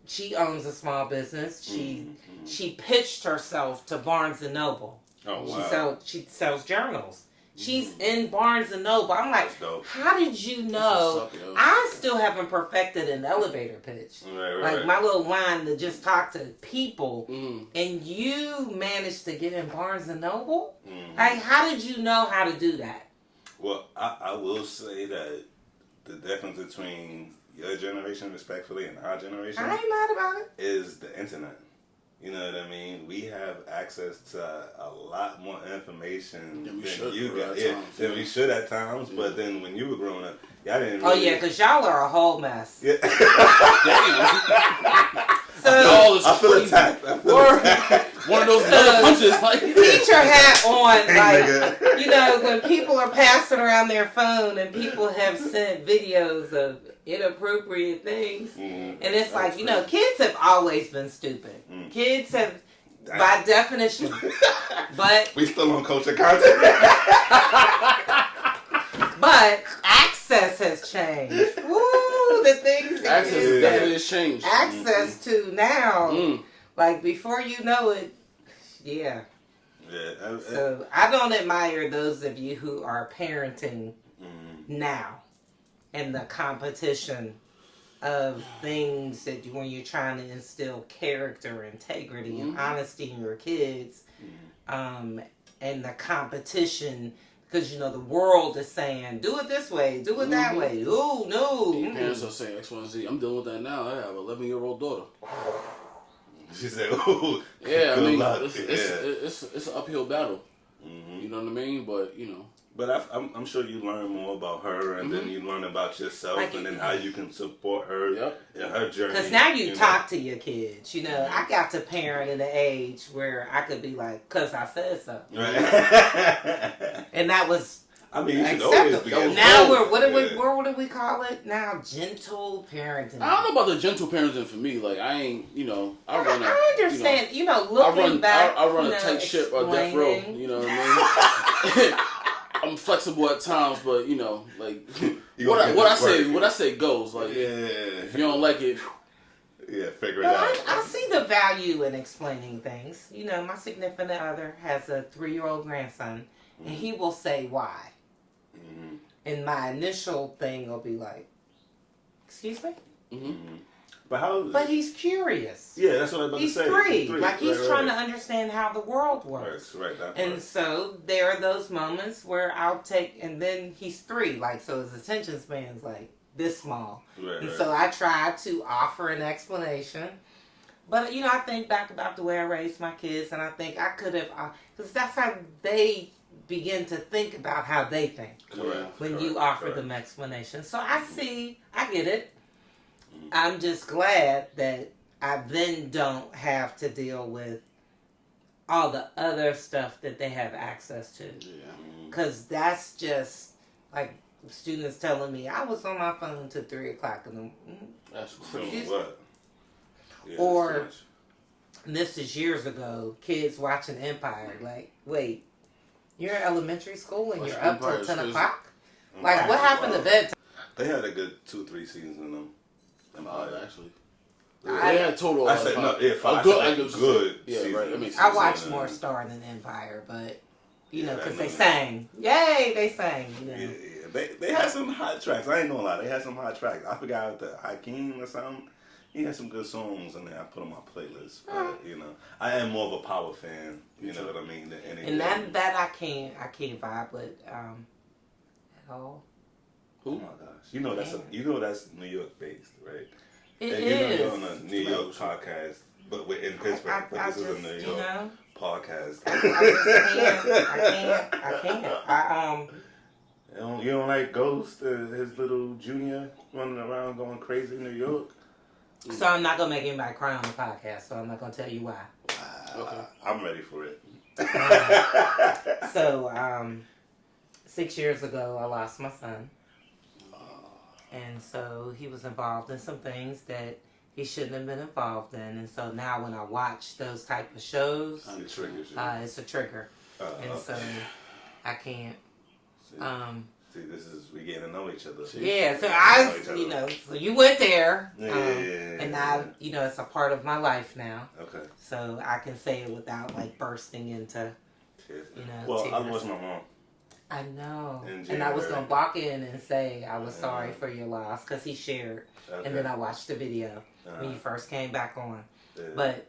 she owns a small business. She pitched herself to Barnes and Noble. Oh wow! She sells journals. She's in Barnes and Noble. I'm like, how did you know? I still haven't perfected an elevator pitch. Like my little line to just talk to people, and you managed to get in Barnes and Noble. Like, how did you know how to do that? Well, I will say that the difference between your generation, respectfully, and our generation, I ain't mad about it, is the internet. You know what I mean? We have access to a lot more information than you got. Than we should at times. But then when you were growing up, y'all didn't. Really... Oh yeah, because y'all are a whole mess. Yeah. So I feel attacked. One of those punches, like teacher hat on, like you know, when people are passing around their phone and people have sent videos of inappropriate things, and it's like, you know, kids have always been stupid. Kids have, by definition, but we still on culture content. But access has changed. Woo, the things that access definitely has changed. Access to now, like before you know it, yeah. So I don't admire those of you who are parenting now, and the competition of things that when you're trying to instill character, integrity, and honesty in your kids, and the competition. Because, you know, the world is saying, do it this way, do it that way. Ooh, no. Your parents are saying X, Y, and Z. I'm dealing with that now. I have an 11-year-old daughter. She said, ooh. Yeah, I mean, it's an uphill battle. You know what I mean? But, you know. But I'm sure you learn more about her, and then you learn about yourself, like, and then how you can support her in her journey. Because now you talk to your kids. You know, I got to parent in an age where I could be like, because I said so. Right. And that was, I mean, you should always be. Now what do we call it now? Gentle parenting. I don't know about the gentle parenting for me. Like, I ain't, you know, I understand. You know, looking back, I run a tight ship or death row. You know what I mean? I'm flexible at times, but you know, like what I say goes. Like, if you don't like it, figure it out. I see the value in explaining things. You know, my significant other has a 3-year-old grandson, and he will say why. And my initial thing will be like, "Excuse me." But he's curious. Yeah, that's what I'm about to say. He's 3. Like, he's trying to understand how the world works. Right, and so there are those moments where I'll take, and then he's 3, like, so his attention span's like this small. So I try to offer an explanation. But, you know, I think back about the way I raised my kids, and I think I could have, because that's how they begin to think about how they think. When you offer them explanation. So I get it. I'm just glad that I then don't have to deal with all the other stuff that they have access to. Because that's just, like, students telling me, I was on my phone till 3 o'clock in the morning. That's crazy. Yeah, or it's too much. this is years ago, kids watching Empire. Like, wait, you're in elementary school and Watch you're up till Empire is 10 crazy. o'clock? Like, what happened to bedtime? They had a good 2-3 seasons in them. Five, actually. I- They had total. I said no. Yeah, five. A I good, said good. Yeah, season. right. That makes I sense. watched more Star than Empire, but you know, Yeah, because I they know. sang. Yay, they sang. You know. Yeah. They had some hot tracks. I ain't gonna lie. They had some hot tracks. I forgot the Hakeem or something. He had some good songs in there. I put on my playlist. But you know, I am more of a Power fan. You know what I mean? Than anything. And that I can't vibe with at all. Oh my gosh! You know that's New York based, right? It and is. you're on a New York podcast, but we're in Pittsburgh. But this is a New York podcast. I can't. You don't like Ghost, his little junior running around going crazy in New York? So I'm not gonna make anybody cry on the podcast. So I'm not gonna tell you why. Okay. I'm ready for it. So 6 years ago, I lost my son, and so he was involved in some things that he shouldn't have been involved in. And so now, when I watch those type of shows, It triggers you. it's a trigger, and so I can't. See, we getting to know each other. Yeah, so so you went there, and now, it's a part of my life now. Okay. So I can say it without, like, bursting into, Well, tears. I lost my mom. I know. In And I was January. going to walk in and say I was sorry for your loss, because he shared. Okay. And then I watched the video when you first came back on. Yeah. But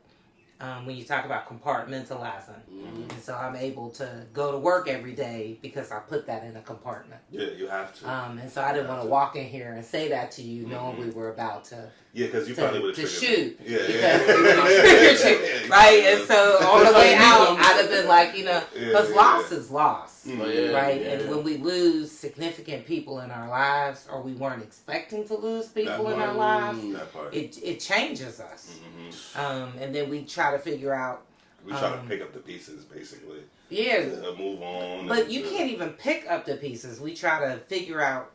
when you talk about compartmentalizing, Mm-hmm. and so I'm able to go to work every day because I put that in a compartment. Yeah, you have to. And so I didn't want to walk in here and say that to you, knowing we were about to. Yeah, because you probably would have to triggered shoot. me. Yeah, Because yeah. we were gonna trigger you, right? And so on the way out, I'd have been like, because loss is loss, right? Yeah. And when we lose significant people in our lives, or we weren't expecting to lose people in our lives, That part. it changes us. Mm-hmm. And then we try to figure out. We try to pick up the pieces, basically. Yeah. To move on. But you can't even pick up the pieces. We try to figure out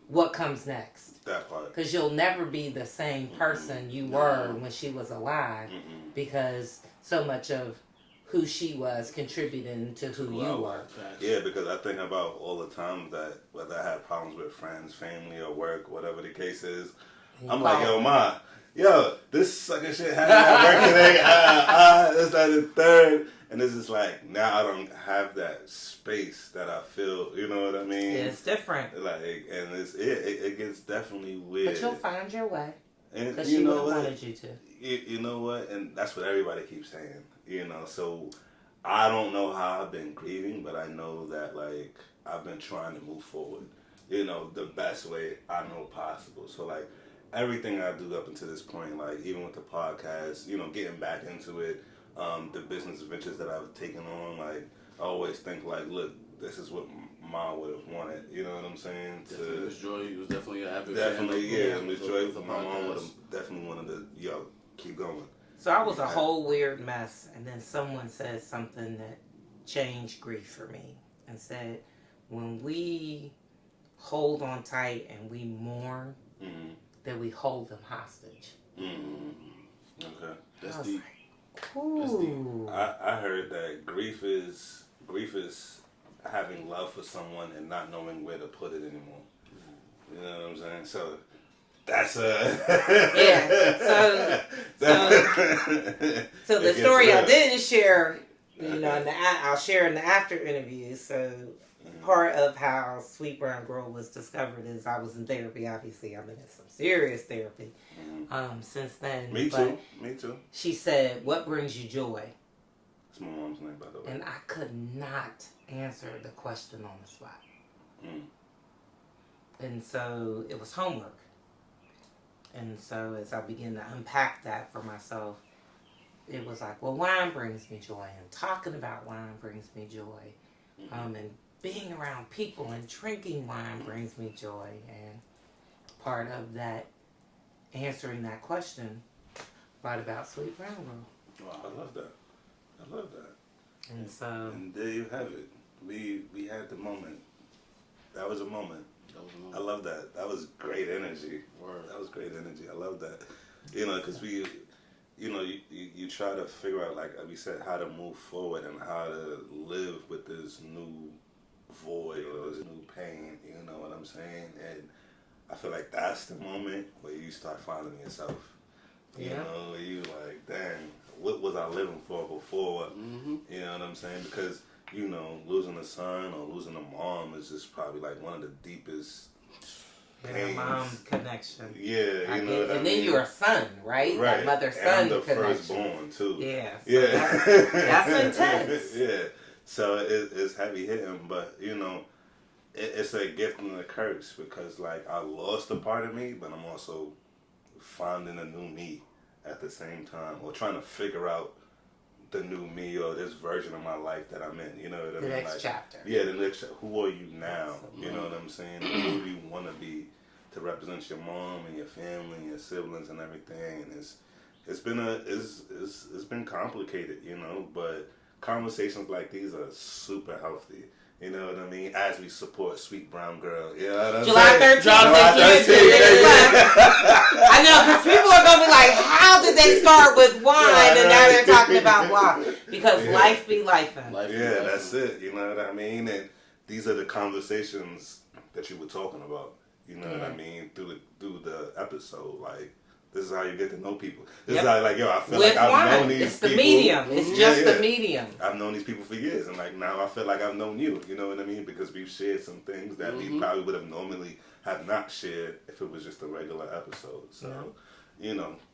what comes next. That part. Because you'll never be the same person you were when she was alive, because so much of who she was contributing to who you were. Yeah, because I think about all the times that whether I had problems with friends, family, or work, whatever the case is, I'm like, yo, this sucker shit happened at work today. This, that, and third. And it's just like, now I don't have that space that I feel, you know what I mean? Yeah, it's different. Like, and it gets definitely weird. But you'll find your way. And Because she would have wanted you to. You know what? And that's what everybody keeps saying, So I don't know how I've been grieving, but I know that, like, I've been trying to move forward, the best way I know possible. So, like, everything I do up until this point, like, even with the podcast, getting back into it, the business ventures that I've taken on, like, I always think, like, look, this is what Mom would have wanted. You know what I'm saying? Definitely, Miss Joy was definitely an avid Definitely, fan. yeah. Miss Joy, my mom would have definitely wanted to, keep going. So I was a whole weird mess, and then someone said something that changed grief for me, and said, when we hold on tight and we mourn, that we hold them hostage. Okay. That's deep. Ooh. I heard that grief is having love for someone and not knowing where to put it anymore. You know what I'm saying? So that's So the story I didn't share, I'll share in the after interview. So part of how Sweet Brown Girl was discovered is I was in therapy. Obviously, I've been in some serious therapy since then. Me too. She said, "What brings you joy?" It's my mom's name, by the way. And I could not answer the question on the spot. And so it was homework. And so as I began to unpack that for myself, it was like, well, wine brings me joy, and talking about wine brings me joy, and being around people and drinking wine brings me joy. And part of that, answering that question, brought about Sweet Brown Girl. Wow, I love that. And so, and there you have it. We had the moment. That was a moment. I love that. That was great energy. Word. That was great energy. I love that. Because you try to figure out, like we said, how to move forward and how to live with this new void or this new pain. You know what I'm saying? And I feel like that's the moment where you start finding yourself. You know, where you like, dang, what was I living for before? You know what I'm saying? Because losing a son or losing a mom is just probably like one of the deepest. Mom connection. Yeah, and then you're a son, right? Right. That mother-son the connection. Firstborn too. Yeah. So Yeah. That's intense. Yeah. So it's heavy hitting, but it's a gift and a curse because like I lost a part of me, but I'm also finding a new me at the same time, or trying to figure out the new me or this version of my life that I'm in. You know what I mean? The next chapter. Yeah, the next. Who are you now? You know what I'm saying? Who do you want to be to represent your mom and your family and your siblings and everything? And it's been complicated, but conversations like these are super healthy. You know what I mean? As we support Sweet Brown Girl. You know what I'm July 13th. I know, because people are going to be like, how did they start with wine and now they're talking about blah? Because life be lifing. Yeah, that's it. You know what I mean? And these are the conversations that you were talking about. You know what I mean? Through the episode. Like, this is how you get to know people. This is how, I feel with like I've wine. known these It's the people. medium. It's just the medium. I've known these people for years, and now I feel like I've known you. You know what I mean? Because we've shared some things that we probably would have normally have not shared if it was just a regular episode. So,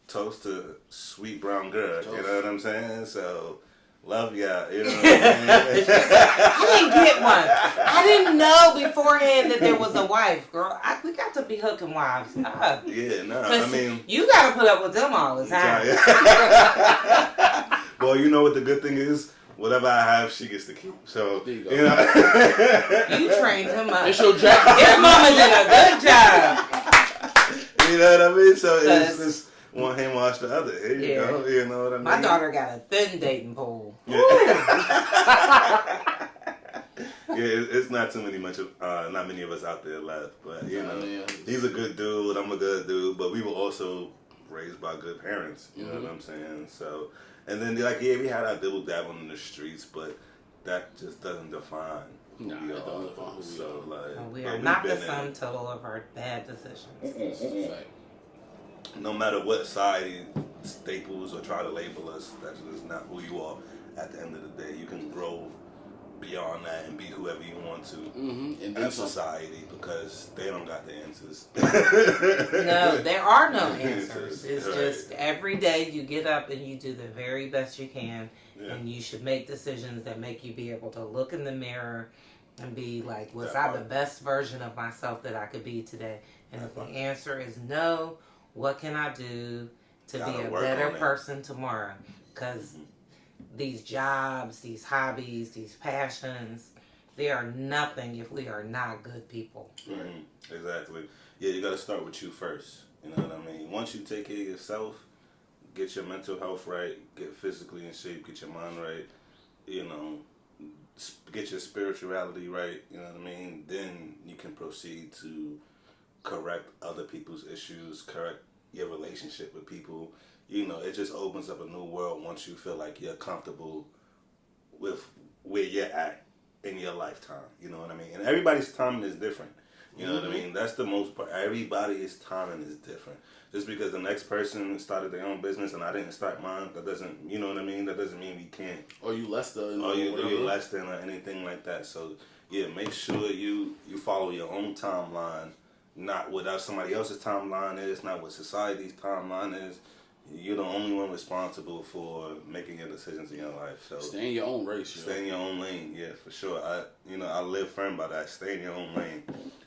toast to Sweet Brown Girl. Toast. You know what I'm saying? So, love y'all. You know what I mean? I didn't get one. I didn't know beforehand that there was a wife, girl. We got to be hooking wives up. Yeah, no. I mean, you got to put up with them all the time. Well, you know what the good thing is? Whatever I have, she gets to keep. So, you trained him up. It's your jacket. His mama did a good job. You know what I mean? So it's one hand wash the other. Here you go. You know what I mean? My daughter got a thin dating pool. Yeah. It's not too many not many of us out there left, but he's a good dude. I'm a good dude, but we were also raised by good parents. You know what I'm saying? So, and then we had our dibble dabbling in the streets, but that just doesn't define. No, it don't define who we are. So we are not the sum total of our bad decisions. No matter what side staples or try to label us, that's just not who you are. At the end of the day, you can grow beyond that and be whoever you want to in society, because they don't got the answers. No, there are no answers. It's just every day you get up and you do the very best you can, and you should make decisions that make you be able to look in the mirror and be like, was I the best version of myself that I could be today? And if the answer is no, what can I do to be a better person tomorrow? Because these jobs, these hobbies, these passions, they are nothing if we are not good people. Exactly. Yeah, you got to start with you first. You know what I mean? Once you take care of yourself, get your mental health right, get physically in shape, get your mind right, get your spirituality right, you know what I mean? Then you can proceed to correct other people's issues, correct your relationship with people. It just opens up a new world once you feel like you're comfortable with where you're at in your lifetime. You know what I mean? And everybody's timing is different. You know what I mean? That's the most part. Everybody's timing is different. Just because the next person started their own business and I didn't start mine, that doesn't, you know what I mean? That doesn't mean we can't. Or you less than. Or you're less than or anything like that. So, yeah, make sure you follow your own timeline, not what somebody else's timeline is, not what society's timeline is. You're the only one responsible for making your decisions in your life. So stay in your own race. Stay in your own lane. Yeah, for sure. I live firm by that. Stay in your own lane,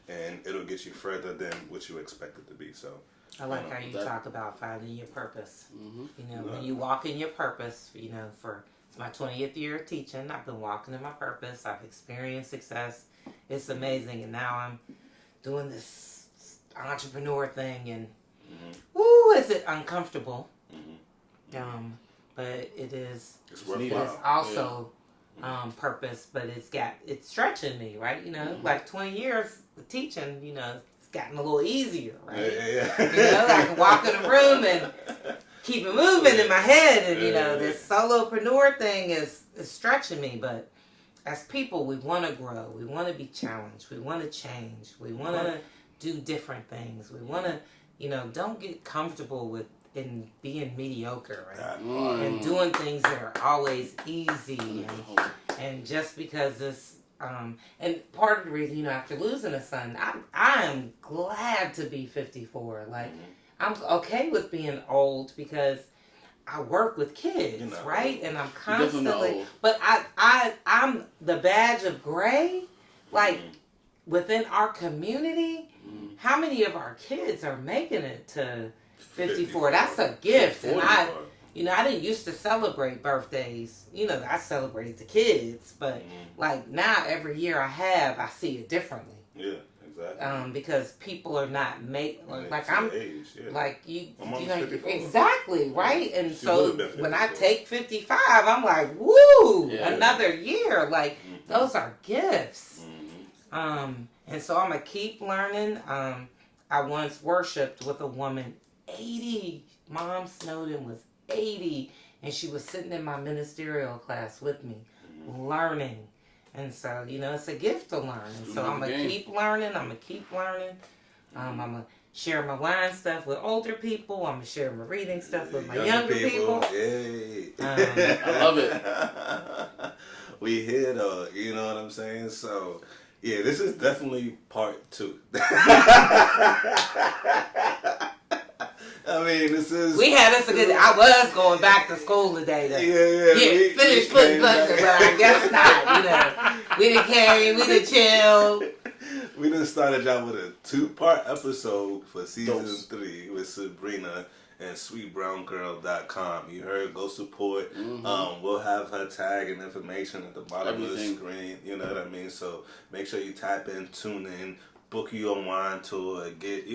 and it'll get you further than what you expect it to be. So I like how you talk about finding your purpose. When you walk in your purpose, it's my 20th year of teaching. I've been walking in my purpose. I've experienced success. It's amazing, and now I'm doing this entrepreneur thing, and is it uncomfortable? But it is. It's worthwhile. It is also purpose, but it's stretching me, right? Like 20 years of teaching, it's gotten a little easier, right? Yeah. I can walk in a room and keep it moving in my head. And, this solopreneur thing is stretching me. But as people, we want to grow. We want to be challenged. We want to change. We want to do different things. We want to, don't get comfortable in being mediocre and doing things that are always easy. And just because this, and part of the reason, after losing a son, I am glad to be 54. Like, I'm okay with being old because I work with kids, right? And I'm constantly, but I'm the badge of gray, like within our community. How many of our kids are making it to 54? That's a gift, and I didn't used to celebrate birthdays. I celebrated the kids, but like now every year I see it differently. Yeah. Exactly. Because people are not I'm age, like I'm exactly right, and so when I take 55, I'm like, woo, another year. Like those are gifts. And so I'm gonna keep learning. I once worshipped with a woman 80. Mom Snowden was 80, and she was sitting in my ministerial class with me, learning. And so, it's a gift to learn. And so I'm going to keep learning. I'm going to share my wine stuff with older people. I'm going to share my reading stuff with my younger people. Yay. I love it. We here though, you know what I'm saying? So, yeah, this is definitely part 2. I mean, this is... We had us a good... I was going back to school today to finish putting buttons, but I guess not, We done came, we done chilled. We done started y'all with a 2-part episode for season 3 with Sabrina and sweetbrowngirl.com. You heard, go support. We'll have her tag and information at the bottom of the screen. You know what I mean? So make sure you type in, tune in, book you a wine tour, get,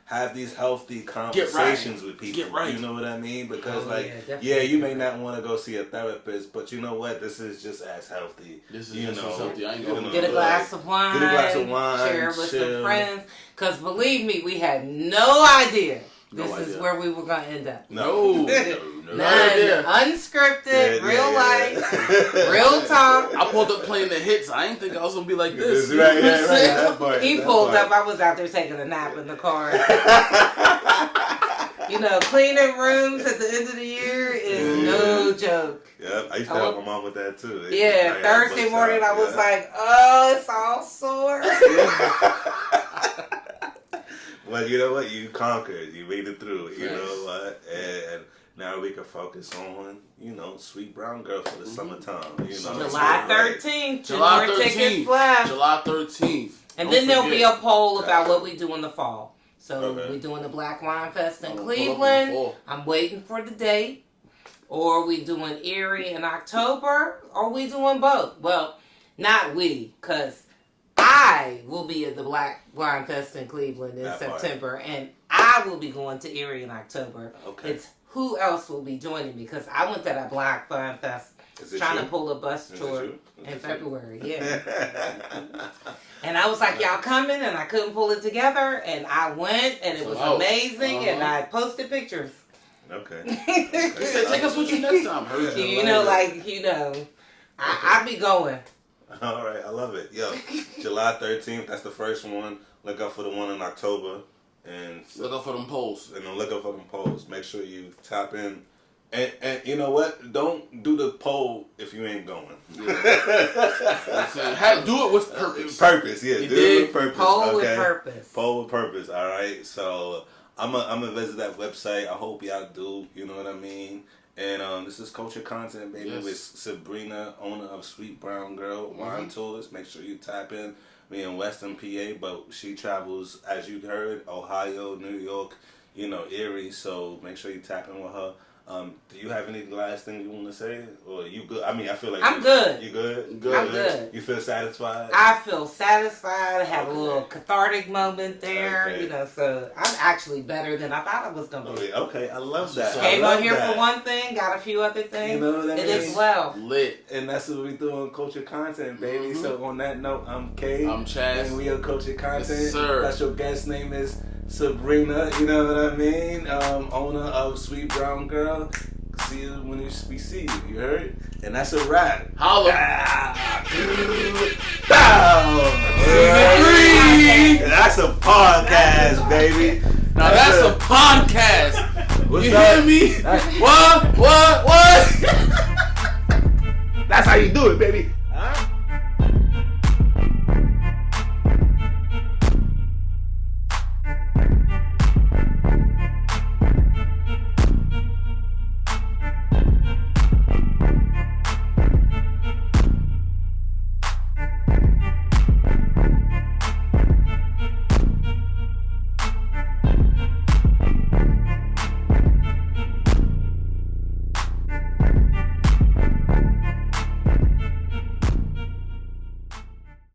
have these healthy conversations with people. Get right. You know what I mean? Because, you may not want to go see a therapist, but you know what? This is just as healthy. This is just as healthy. I ain't gonna get a glass of wine. Get a glass of wine. Share with some friends. Because believe me, we had no idea this is where we were going to end up. No. None. Unscripted, real life, real talk. I pulled up playing the hits. I didn't think I was going to be like this. Right. That part, he pulled up. I was out there taking a nap in the car. Cleaning rooms at the end of the year is no joke. Yep, I used to help my mom with that too. Thursday morning I was like, oh, it's all sore. But you know what? You conquered. You made it through. You know what? And now we can focus on, Sweet Brown Girl for the summertime. July 13th. July 13th. Tickets left. July 13th. And then there'll be a poll about what we do in the fall. So we're doing the Black Wine Fest in Cleveland. I'm waiting for the date. Or we doing Erie in October. Or we doing both. Well, not we, because I will be at the Black Wine Fest in Cleveland in September. And I will be going to Erie in October. Okay. It's who else will be joining me? Because I went to that Black Wine Fest trying to pull a bus tour in February. Yeah. And I was like, y'all coming? And I couldn't pull it together. And I went, and it was amazing. And I posted pictures. Okay. You said take us with you next time. I be going. All right, I love it. Yo, July 13th, that's the first one. Look out for the one in October. And look out for them polls. And look out for them polls. Make sure you tap in. And you know what? Don't do the poll if you ain't going. Yeah. Do it with purpose. Purpose, yeah. Do it with purpose. Poll with purpose. Poll with purpose, all right? So I'm gonna visit that website. I hope y'all do. You know what I mean? And this is Culture Content, baby, with Sabrina, owner of Sweet Brown Girl Wine Tours. Make sure you tap in. Me in Western PA, but she travels, as you heard, Ohio, New York, Erie. So make sure you tap in with her. Do you have any last thing you want to say? Or you good? I mean, I feel like I'm good. You good? Good. I'm good. You feel satisfied? I feel satisfied. I have a little cathartic moment there. So I'm actually better than I thought I was going to be. Okay, I love that. Came on here for one thing, got a few other things. You know what I mean? It is well. Lit. And that's what we do on Culture Content, baby. So on that note, I'm Kay. I'm Chaz. And we are Culture Content. Yes, sir. That's your guest name is Sabrina, you know what I mean? Owner of Sweet Brown Girl. See you when we see you. You heard? And that's a wrap. Holla. Season 3. That's a podcast, baby. Now that's a podcast. What's you that? hear me? What? That's how you do it, baby. Huh?